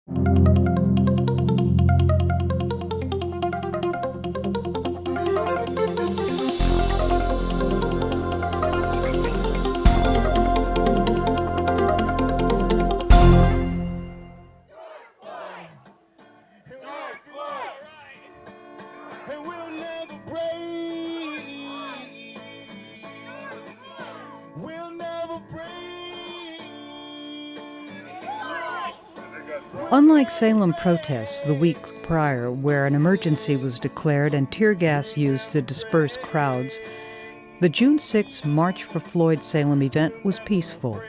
And we'll never break. We'll never break. Unlike Salem protests the week prior, where an emergency was declared and tear gas used to disperse crowds, the June 6 March for Floyd Salem event was peaceful.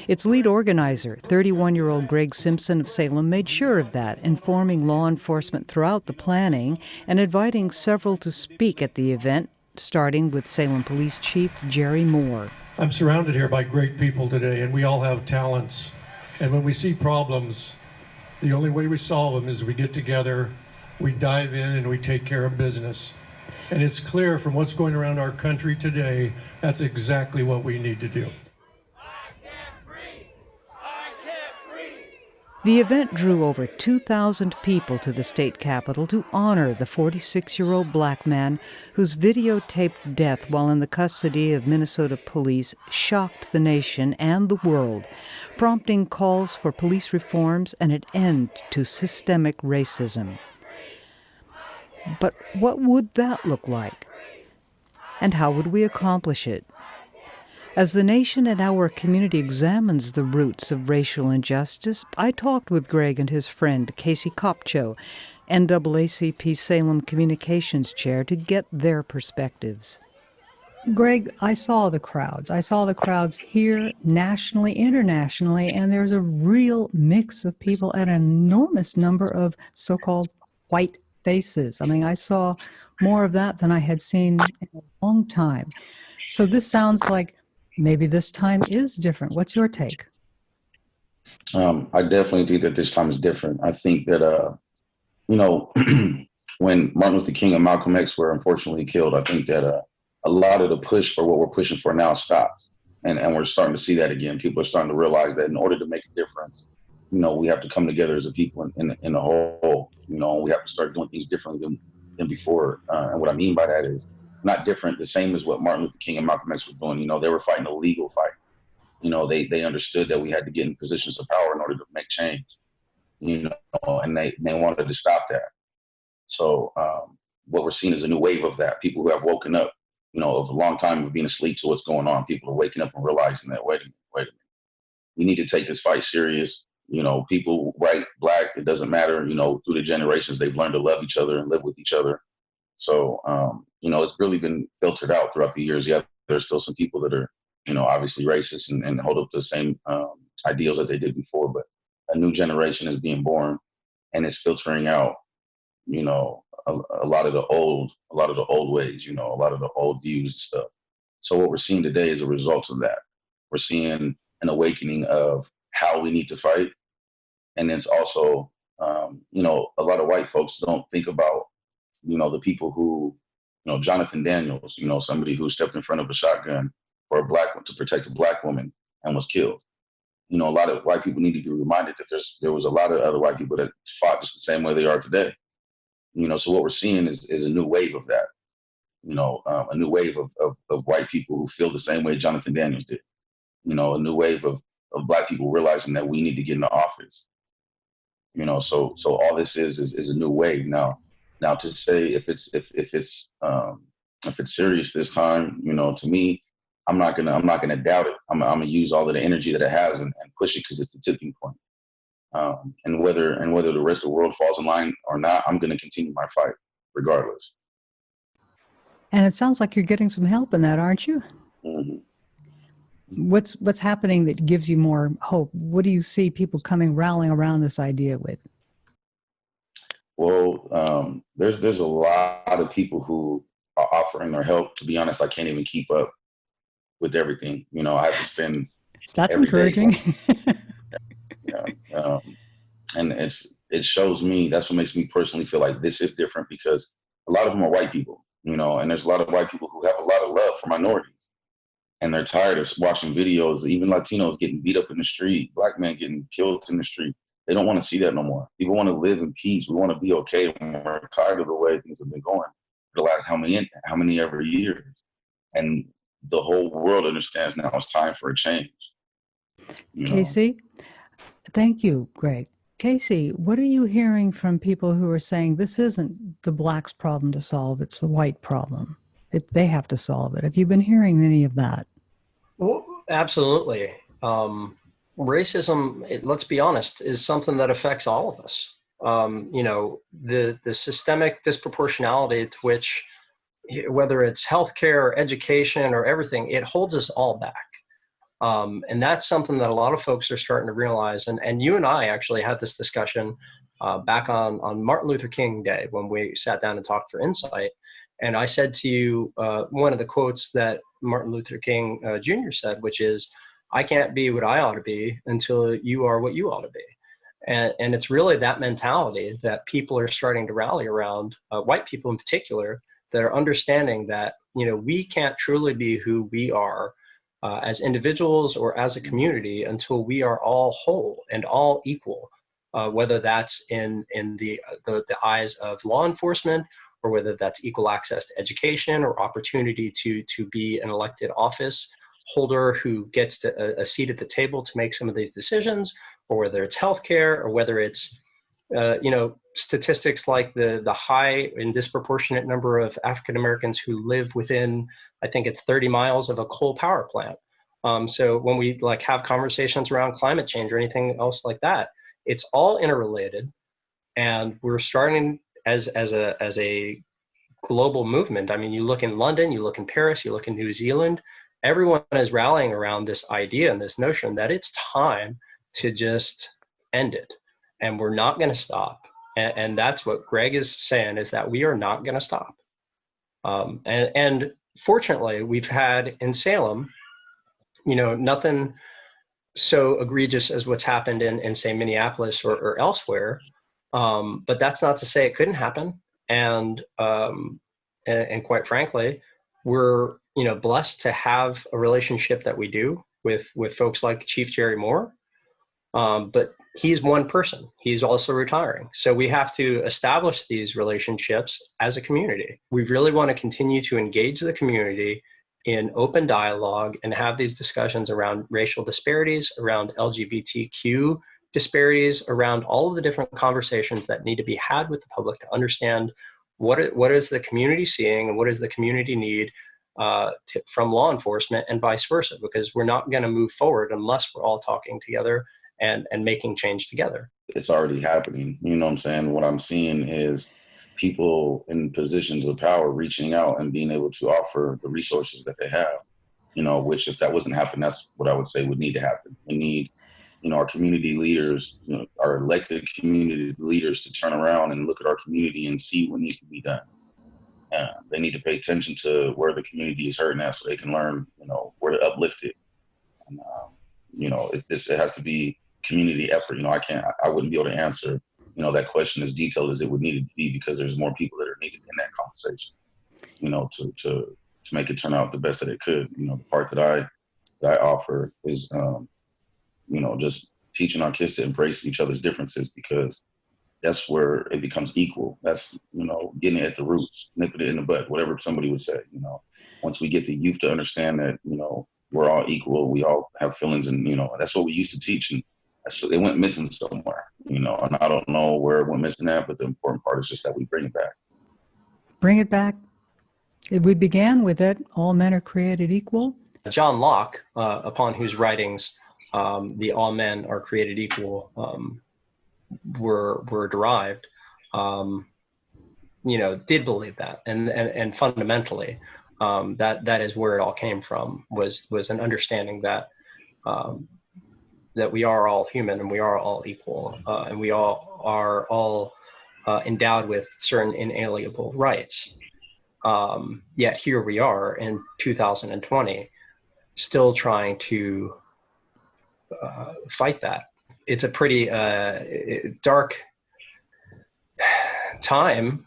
Its lead organizer, 31-year-old Greg Simpson of Salem, made sure of that, informing law enforcement throughout the planning and inviting several to speak at the event, starting with Salem Police Chief Jerry Moore. I'm surrounded here by great people today, and we all have talents. And when we see problems, the only way we solve them is we get together, we dive in, and we take care of business. And it's clear from what's going around our country today, that's exactly what we need to do. The event drew over 2,000 people to the state capitol to honor the 46-year-old black man whose videotaped death while in the custody of Minnesota police shocked the nation and the world, prompting calls for police reforms and an end to systemic racism. But what would that look like? And how would we accomplish it? As the nation and our community examines the roots of racial injustice, I talked with Greg and his friend Casey Kopcho, NAACP Salem Communications Chair, to get their perspectives. Greg, I saw the crowds. I saw the crowds here, nationally, internationally, and there's a real mix of people and an enormous number of so-called white faces. I mean, I saw more of that than I had seen in a long time. So this sounds like maybe this time is different. What's your take? I definitely think that this time is different. I think that, when Martin Luther King and Malcolm X were unfortunately killed, I think that a lot of the push for what we're pushing for now stopped. And we're starting to see that again. People are starting to realize that in order to make a difference, we have to come together as a people in the whole, we have to start doing things differently than before. And what I mean by that is, not different, the same as what Martin Luther King and Malcolm X were doing. They were fighting a legal fight. They understood that we had to get in positions of power in order to make change, and they wanted to stop that. So what we're seeing is a new wave of that. People who have woken up, of a long time of being asleep to what's going on. People are waking up and realizing that, wait a minute. We need to take this fight serious. People, white, black, it doesn't matter. Through the generations, they've learned to love each other and live with each other. So, it's really been filtered out throughout the years. Yeah, there's still some people that are, obviously racist and hold up to the same ideals that they did before. But a new generation is being born, and it's filtering out, a lot of the old ways, a lot of the old views and stuff. So what we're seeing today is a result of that. We're seeing an awakening of how we need to fight, and it's also, a lot of white folks don't think about the people who, Jonathan Daniels, somebody who stepped in front of a shotgun for to protect a black woman and was killed. A lot of white people need to be reminded that there was a lot of other white people that fought just the same way they are today. So what we're seeing is a new wave of that. A new wave of white people who feel the same way Jonathan Daniels did. A new wave of black people realizing that we need to get into office. So all this is a new wave now. Now, to say if it's serious this time, to me, I'm not gonna doubt it. I'm gonna use all of the energy that it has and push it because it's the tipping point. And whether the rest of the world falls in line or not, I'm gonna continue my fight regardless. And it sounds like you're getting some help in that, aren't you? Mm-hmm. What's happening that gives you more hope? What do you see people rallying around this idea with? Well, there's a lot of people who are offering their help. To be honest, I can't even keep up with everything. I have to spend. That's encouraging. And it shows me. That's what makes me personally feel like this is different, because a lot of them are white people. And there's a lot of white people who have a lot of love for minorities, and they're tired of watching videos, even Latinos getting beat up in the street, black men getting killed in the street. They don't want to see that no more. People want to live in peace. We want to be okay. We're tired of the way things have been going for the last how many ever years. And the whole world understands now it's time for a change. Casey, thank you, Greg. Casey, what are you hearing from people who are saying this isn't the blacks' problem to solve, it's the white problem? They have to solve it. Have you been hearing any of that? Well, absolutely. Racism, let's be honest, is something that affects all of us. The systemic disproportionality to which, whether it's healthcare or education or everything, it holds us all back. And that's something that a lot of folks are starting to realize. And you and I actually had this discussion back on Martin Luther King Day when we sat down and talked for InSight. And I said to you one of the quotes that Martin Luther King Jr. said, which is, "I can't be what I ought to be until you are what you ought to be." And it's really that mentality that people are starting to rally around, white people in particular, that are understanding that, we can't truly be who we are as individuals or as a community until we are all whole and all equal, whether that's in the eyes of law enforcement, or whether that's equal access to education or opportunity to be an elected office holder who gets a seat at the table to make some of these decisions, or whether it's healthcare, or whether it's statistics like the high and disproportionate number of African Americans who live within, I think it's 30 miles of a coal power plant. So when we have conversations around climate change or anything else like that, it's all interrelated, and we're starting as a global movement. I mean, you look in London, you look in Paris, you look in New Zealand, everyone is rallying around this idea and this notion that it's time to just end it. And we're not going to stop. And that's what Greg is saying, is that we are not going to stop. And fortunately, we've had in Salem, nothing so egregious as what's happened in say, Minneapolis or elsewhere. But that's not to say it couldn't happen. And quite frankly, we're blessed to have a relationship that we do with folks like Chief Jerry Moore. But he's one person. He's also retiring. So we have to establish these relationships as a community. We really want to continue to engage the community in open dialogue and have these discussions around racial disparities, around LGBTQ disparities, around all of the different conversations that need to be had with the public to understand what is the community seeing and what does the community need from law enforcement, and vice versa, because we're not going to move forward unless we're all talking together and making change together. It's already happening. You know what I'm saying? What I'm seeing is people in positions of power reaching out and being able to offer the resources that they have, which if that wasn't happening, that's what I would say would need to happen. We need, our community leaders, our elected community leaders to turn around and look at our community and see what needs to be done. They need to pay attention to where the community is hurting at so they can learn, where to uplift it. And, it has to be community effort. I wouldn't be able to answer, that question as detailed as it would need to be, because there's more people that are needed in that conversation, to make it turn out the best that it could. The part that I offer is, just teaching our kids to embrace each other's differences, because that's where it becomes equal. That's, getting it at the roots, nipping it in the butt, whatever somebody would say. Once we get the youth to understand that, we're all equal, we all have feelings, and, that's what we used to teach. And it went missing somewhere, and I don't know where it went missing at, but the important part is just that we bring it back. Bring it back. We began with it, all men are created equal. John Locke, upon whose writings the all men are created equal were derived, did believe that. And fundamentally, that is where it all came from, was an understanding that that we are all human and we are all equal, and we all are endowed with certain inalienable rights. Yet here we are in 2020, still trying to fight that. It's a pretty dark time,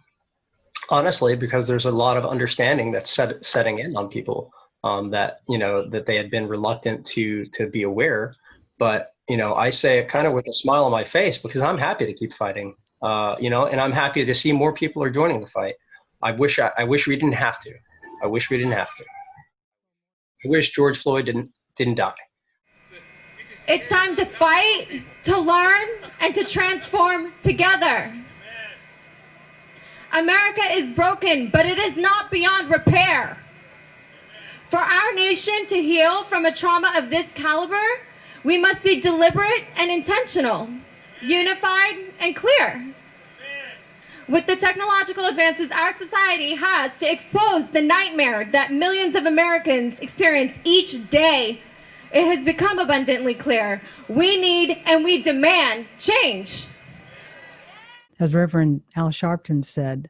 honestly, because there's a lot of understanding that's setting in on people that that they had been reluctant to be aware. But I say it kind of with a smile on my face because I'm happy to keep fighting, and I'm happy to see more people are joining the fight. I wish we didn't have to. I wish we didn't have to. I wish George Floyd didn't die. It's time to fight, to learn, and to transform together. America is broken, but it is not beyond repair. For our nation to heal from a trauma of this caliber, we must be deliberate and intentional, unified and clear. With the technological advances our society has to expose the nightmare that millions of Americans experience each day, it has become abundantly clear. We need and we demand change. As Reverend Al Sharpton said,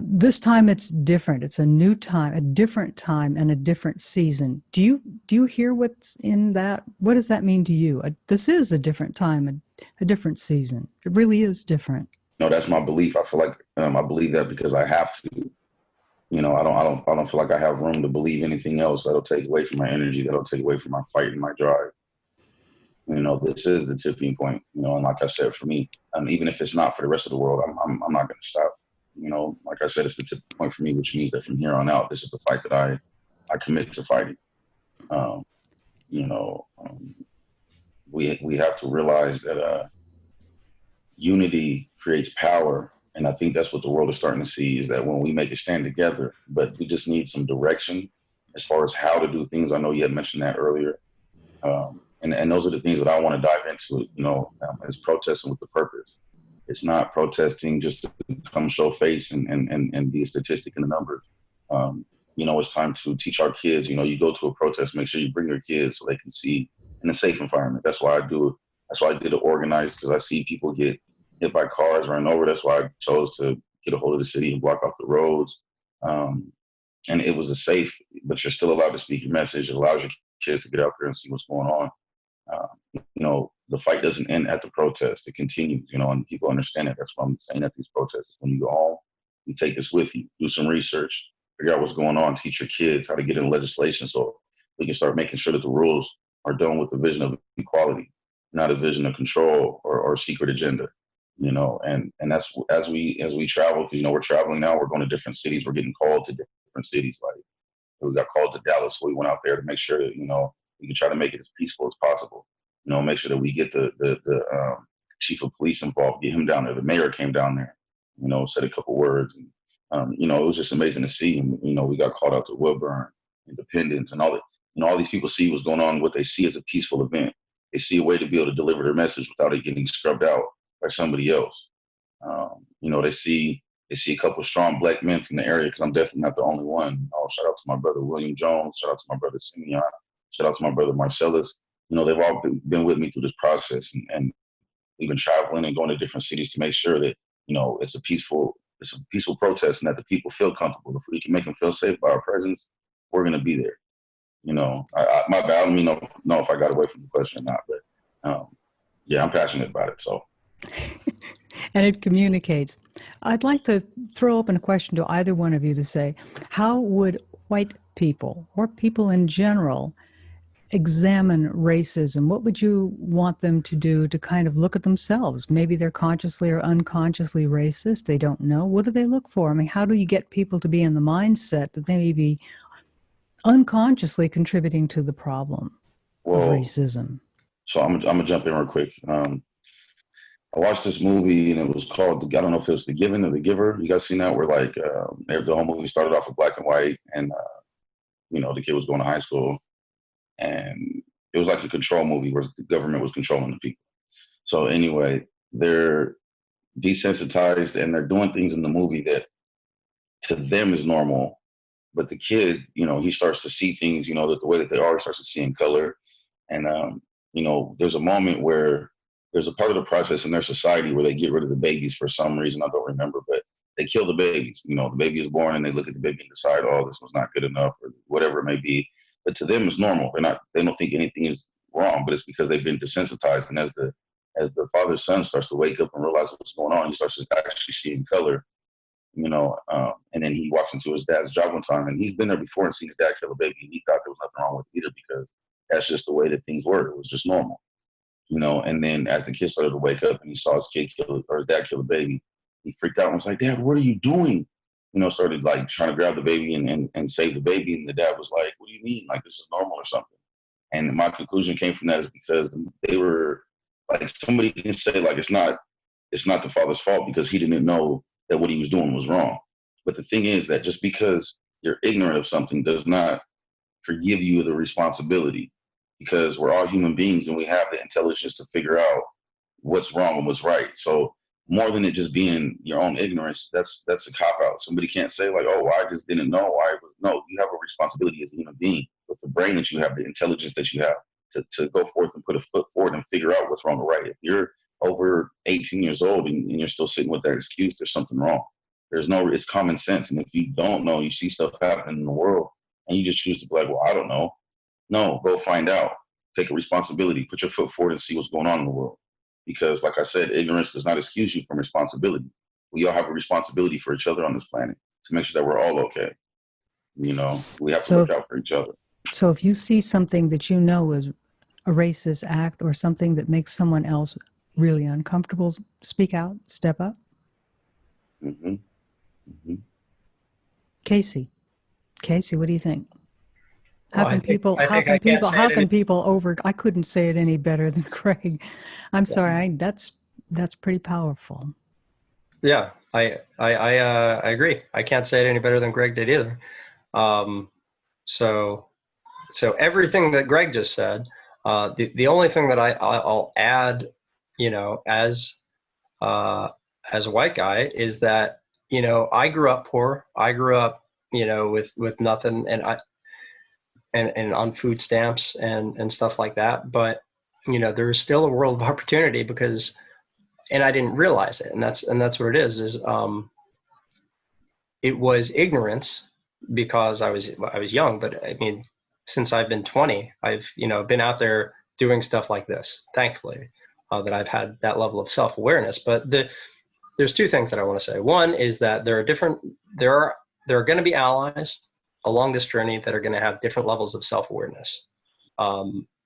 this time it's different. It's a new time, a different time, and a different season. Do you hear what's in that? What does that mean to you? This is a different time, a different season. It really is different. No, that's my belief. I feel like I believe that because I have to. I don't feel like I have room to believe anything else that'll take away from my energy, that'll take away from my fight and my drive. This is the tipping point. And like I said, for me, even if it's not for the rest of the world, I'm not going to stop. Like I said, it's the tipping point for me, which means that from here on out, this is the fight that I commit to fighting. We have to realize that unity creates power. And I think that's what the world is starting to see, is that when we make a stand together, but we just need some direction as far as how to do things. I know you had mentioned that earlier. And those are the things that I want to dive into, is protesting with the purpose. It's not protesting just to come show face and be a statistic in the numbers. It's time to teach our kids, you go to a protest, make sure you bring your kids so they can see in a safe environment. That's why I do it. That's why I did it organized, because I see people get hit by cars, run over. That's why I chose to get a hold of the city and block off the roads. And it was a safe, but you're still allowed to speak your message. It allows your kids to get out there and see what's going on. The fight doesn't end at the protest. It continues, and people understand it. That's why I'm saying at these protests. When you go home, you take this with you, do some research, figure out what's going on, teach your kids how to get in legislation so we can start making sure that the rules are done with the vision of equality, not a vision of control or secret agenda. And that's as we travel, because we're traveling now, we're going to different cities, we're getting called to different cities. Like we got called to Dallas, so we went out there to make sure that we can try to make it as peaceful as possible. Make sure that we get the chief of police involved, get him down there. The mayor came down there, said a couple words, and it was just amazing to see. And we got called out to Woodburn, Independence, and all that. All these people see what's going on, what they see as a peaceful event. They see a way to be able to deliver their message without it getting scrubbed out by somebody else. They see a couple of strong black men from the area, because I'm definitely not the only one. Shout out to my brother William Jones. Shout out to my brother Simeon. Shout out to my brother Marcellus. They've all been with me through this process, and we've been traveling and going to different cities to make sure that it's a peaceful protest, and that the people feel comfortable. If we can make them feel safe by our presence, we're going to be there. My bad. I don't know if I got away from the question or not, but yeah, I'm passionate about it. So. And it communicates. I'd like to throw open a question to either one of you to say, how would white people or people in general examine racism? What would you want them to do to kind of look at themselves? Maybe they're consciously or unconsciously racist. They don't know. What do they look for? I mean, how do you get people to be in the mindset that they may be unconsciously contributing to the problem of racism? So I'm gonna jump in real quick. I watched this movie, and it was called, I don't know if it was The Given or The Giver. You guys seen that? Where the whole movie started off with black and white, and the kid was going to high school, and it was like a control movie where the government was controlling the people. So anyway, they're desensitized, and they're doing things in the movie that to them is normal, but the kid, he starts to see things, that the way that they are, he starts to see in color, and there's a moment where there's a part of the process in their society where they get rid of the babies for some reason. I don't remember, but they kill the babies. The baby is born, and they look at the baby and decide, oh, this was not good enough, or whatever it may be. But to them, it's normal. They don't think anything is wrong, but it's because they've been desensitized. And as the father's son starts to wake up and realize what's going on, he starts to actually see in color, and then he walks into his dad's job one time, and he's been there before and seen his dad kill a baby, and he thought there was nothing wrong with it either, because that's just the way that things were. It was just normal. And then as the kid started to wake up and he saw his kid kill or his dad kill the baby, he freaked out and was like, "Dad, what are you doing?" Started like trying to grab the baby and save the baby. And the dad was like, "What do you mean? Like, this is normal or something?" And my conclusion came from that is because they were like, somebody can say like, it's not the father's fault because he didn't know that what he was doing was wrong. But the thing is that just because you're ignorant of something does not forgive you the responsibility, because we're all human beings and we have the intelligence to figure out what's wrong and what's right. So more than it just being your own ignorance, that's a cop out. Somebody can't say like, "Oh, well, I just didn't know." No, you have a responsibility as a human being with the brain that you have, the intelligence that you have to go forth and put a foot forward and figure out what's wrong or right. If you're over 18 years old and you're still sitting with that excuse, there's something wrong. It's common sense. And if you don't know, you see stuff happening in the world and you just choose to be like, "Well, I don't know." No, go find out. Take a responsibility. Put your foot forward and see what's going on in the world. Because like I said, ignorance does not excuse you from responsibility. We all have a responsibility for each other on this planet to make sure that we're all okay. We have to look out for each other. So if you see something that you know is a racist act or something that makes someone else really uncomfortable, speak out, step up. Mm-hmm. Mm-hmm. Casey, what do you think? How can people I couldn't say it any better than Craig. I'm sorry, that's pretty powerful. Yeah, I agree. I can't say it any better than Greg did either. So everything that Greg just said, the only thing that I'll add, as a white guy, is that, I grew up poor. I grew up, with nothing, and on food stamps and stuff like that. But, there's still a world of opportunity and I didn't realize it. And that's what it is it was ignorance because I was young, but I mean, since I've been 20, I've, been out there doing stuff like this, thankfully, that I've had that level of self-awareness. But there's two things that I want to say. One is that there are going to be allies along this journey that are going to have different levels of self-awareness,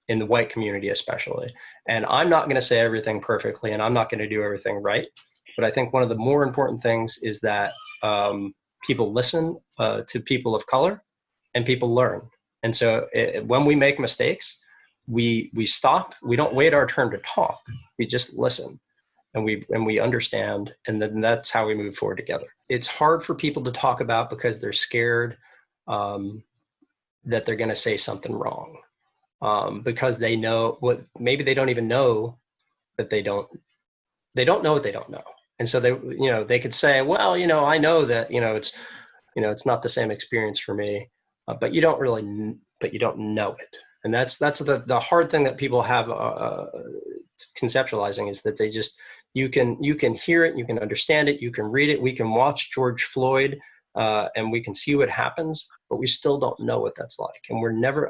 in the white community especially. And I'm not going to say everything perfectly, and I'm not going to do everything right. But I think one of the more important things is that people listen to people of color, and people learn. And so when we make mistakes, we stop. We don't wait our turn to talk. We just listen, and we understand, and then that's how we move forward together. It's hard for people to talk about because they're scared that they're going to say something wrong, because they know maybe they don't even know that they don't know what they don't know. And so they could say, "Well, I know that, it's not the same experience for me," but you don't know it. And that's the hard thing that people have conceptualizing, is that you can hear it, you can understand it, you can read it, we can watch George Floyd, and we can see what happens, but we still don't know what that's like. And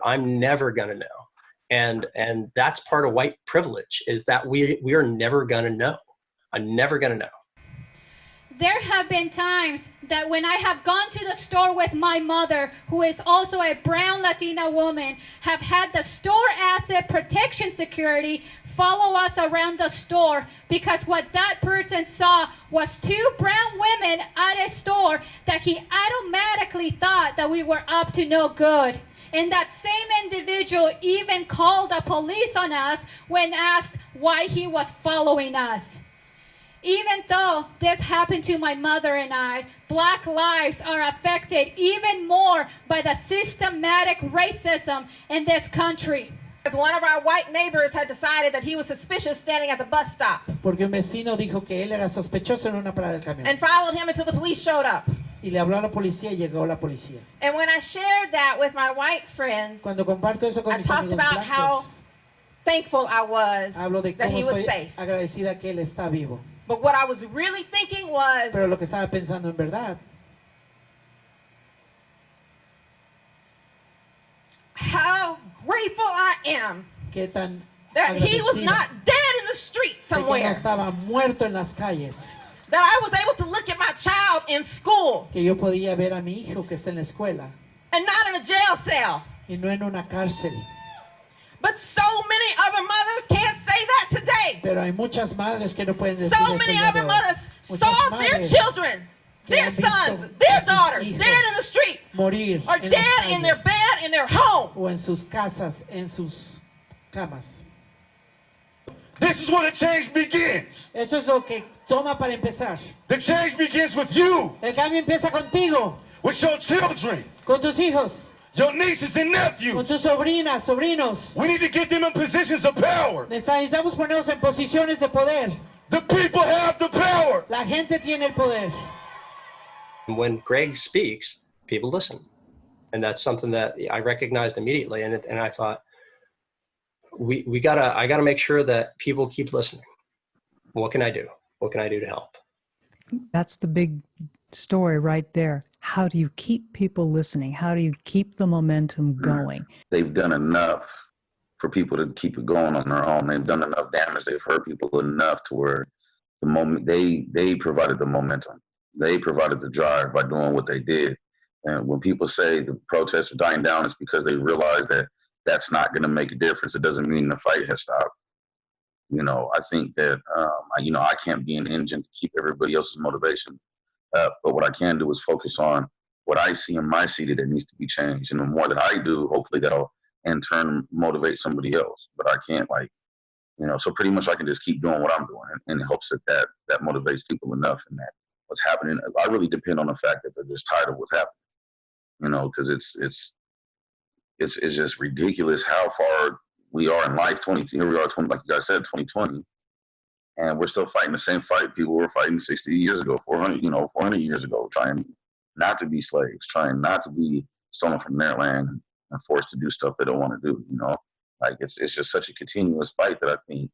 I'm never going to know. And that's part of white privilege, is that we are never going to know. I'm never going to know. There have been times that when I have gone to the store with my mother, who is also a brown Latina woman, have had the store asset protection security follow us around the store, because what that person saw was two brown women at a store that he automatically thought that we were up to no good. And that same individual even called the police on us when asked why he was following us. Even though this happened to my mother and I, Black lives are affected even more by the systematic racism in this country. One of our white neighbors had decided that he was suspicious standing at the bus stop. Porque un vecino dijo que él era sospechoso en una parada del camión. And followed him until the police showed up. Y le habló a la policía y llegó la policía. And when I shared that with my white friends, Cuando comparto eso con I mis talked amigos about how blancos, thankful I was hablo de that he cómo was estoy safe. agradecida que él está vivo. But what I was really thinking was, Pero lo que estaba pensando en verdad, how grateful I am qué tan that he was agradecida not dead in the street de que no somewhere. estaba muerto en las calles, That I was able to look at my child in school que yo podía ver a mi hijo que está en la escuela and not in a jail cell. y no en una cárcel. But so many other mothers can't say that today. Pero hay muchas madres que no pueden decir So eso many el día other de hoy. mothers Muchas saw their madres children, que their han visto sons, a their sus daughters hijos dead in the street, morir or en las dead in their calles, bed, in their home. o en sus casas, en sus camas. This is where the change begins. Eso es lo que toma para empezar. The change begins with you, El cambio empieza contigo, with your children, con tus hijos, your nieces and con nephews. tus sobrinas, sobrinos. We need to get them in positions of power. Necesitamos ponernos en posiciones de poder. The people have the power. La gente tiene el poder. When Greg speaks, people listen. And that's something that I recognized immediately. And I thought, I gotta make sure that people keep listening. What can I do? What can I do to help? That's the big story right there. How do you keep people listening? How do you keep the momentum going? They've done enough for people to keep it going on their own. They've done enough damage. They've hurt people enough to where the moment they provided the momentum. They provided the drive by doing what they did. And when people say the protests are dying down, it's because they realize that that's not going to make a difference. It doesn't mean the fight has stopped. You know, I think that, I can't be an engine to keep everybody else's motivation up. But what I can do is focus on what I see in my city that needs to be changed. And the more that I do, hopefully that'll in turn motivate somebody else. But I can't so pretty much I can just keep doing what I'm doing in hopes that motivates people enough, and that what's happening. I really depend on the fact that they're just tired of what's happening, because it's just ridiculous how far we are in life. Here we are, like you guys said, 2020, and we're still fighting the same fight people were fighting 60 years ago, 400 years ago, trying not to be slaves, trying not to be stolen from their land and forced to do stuff they don't want to do. Like it's just such a continuous fight that I think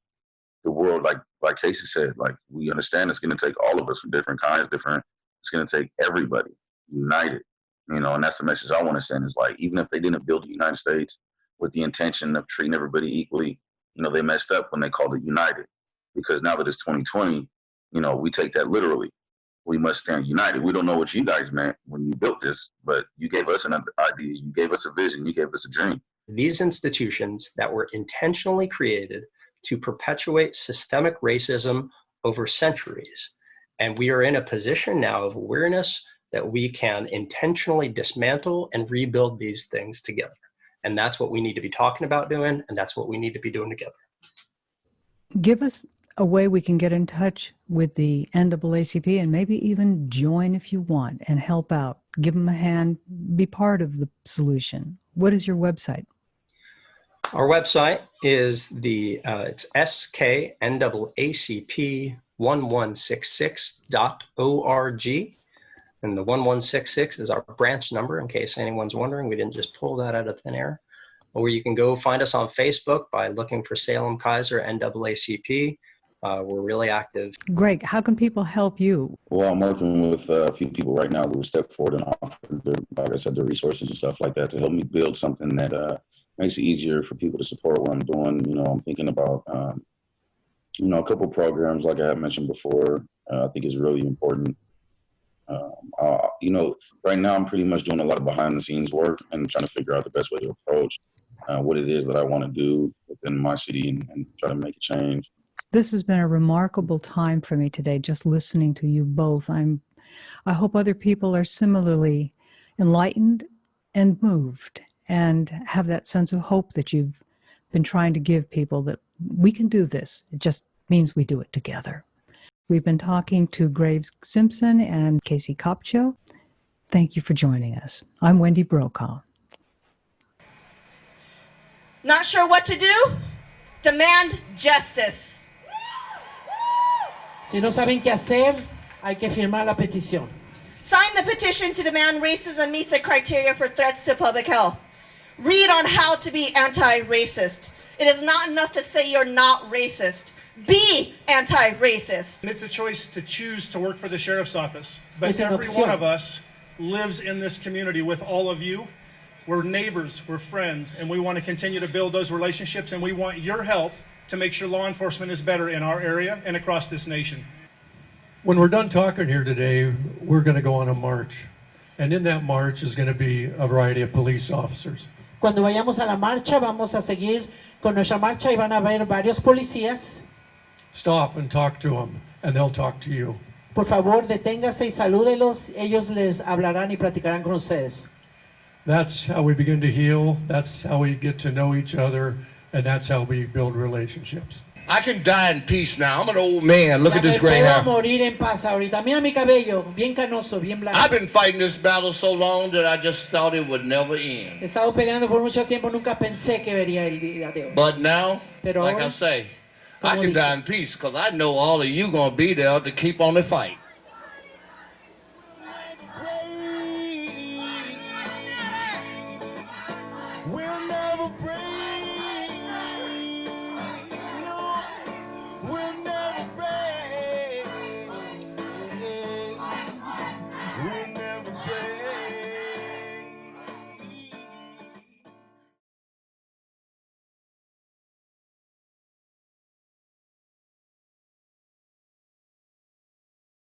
the world, like Casey said, like we understand it's going to take all of us from different kinds, it's going to take everybody united. And that's the message I want to send is like, even if they didn't build the United States with the intention of treating everybody equally, they messed up when they called it united. Because now that it's 2020, we take that literally. We must stand united. We don't know what you guys meant when you built this, but you gave us an idea, you gave us a vision, you gave us a dream. These institutions that were intentionally created to perpetuate systemic racism over centuries. And we are in a position now of awareness that we can intentionally dismantle and rebuild these things together. And that's what we need to be talking about doing, and that's what we need to be doing together. Give us a way we can get in touch with the NAACP and maybe even join if you want and help out. Give them a hand, be part of the solution. What is your website? Our website is it's sknaacp1166.org. And the 1166 is our branch number, in case anyone's wondering. We didn't just pull that out of thin air. Or you can go find us on Facebook by looking for Salem Kaiser NAACP. We're really active. Greg, how can people help you? Well, I'm working with a few people right now who step forward and offer, like I said, the resources and stuff like that to help me build something that makes it easier for people to support what I'm doing. I'm thinking about, a couple programs like I had mentioned before. I think is really important. Right now I'm pretty much doing a lot of behind the scenes work and trying to figure out the best way to approach what it is that I want to do within my city and try to make a change. This has been a remarkable time for me today, just listening to you both. I hope other people are similarly enlightened and moved and have that sense of hope that you've been trying to give people, that we can do this. It just means we do it together. We've been talking to Graves Simpson and Casey Kopcho. Thank you for joining us. I'm Wendy Brokaw. Not sure what to do? Demand justice. Si no saben qué hacer, hay que firmar la petición. Sign the petition to demand racism meets a criteria for threats to public health. Read on how to be anti-racist. It is not enough to say you're not racist. Be anti-racist. It's a choice to choose to work for the sheriff's office. But Es una every opción. one of us lives in this community with all of you. We're neighbors, we're friends, and we want to continue to build those relationships, and we want your help to make sure law enforcement is better in our area and across this nation. When we're done talking here today, we're going to go on a march. And in that march is going to be a variety of police officers. Cuando vayamos a la marcha, vamos a seguir con nuestra marcha y van a haber varios policías. Stop and talk to them, and they'll talk to you. Por favor, deténgase y salúdelos. Ellos les hablarán y platicarán con ustedes. That's how we begin to heal. That's how we get to know each other, and that's how we build relationships. I can die in peace now. I'm an old man. Look Ya at this me gray puedo hair. morir en paz ahorita. Mira mi cabello, bien canoso, bien blanco. I've been fighting this battle so long that I just thought it would never end. He estado peleando por mucho tiempo, nunca pensé que vería el día de hoy. But now, Pero like ahora, I say, I como can dije, die in peace because I know all of you going to be there to keep on the fight.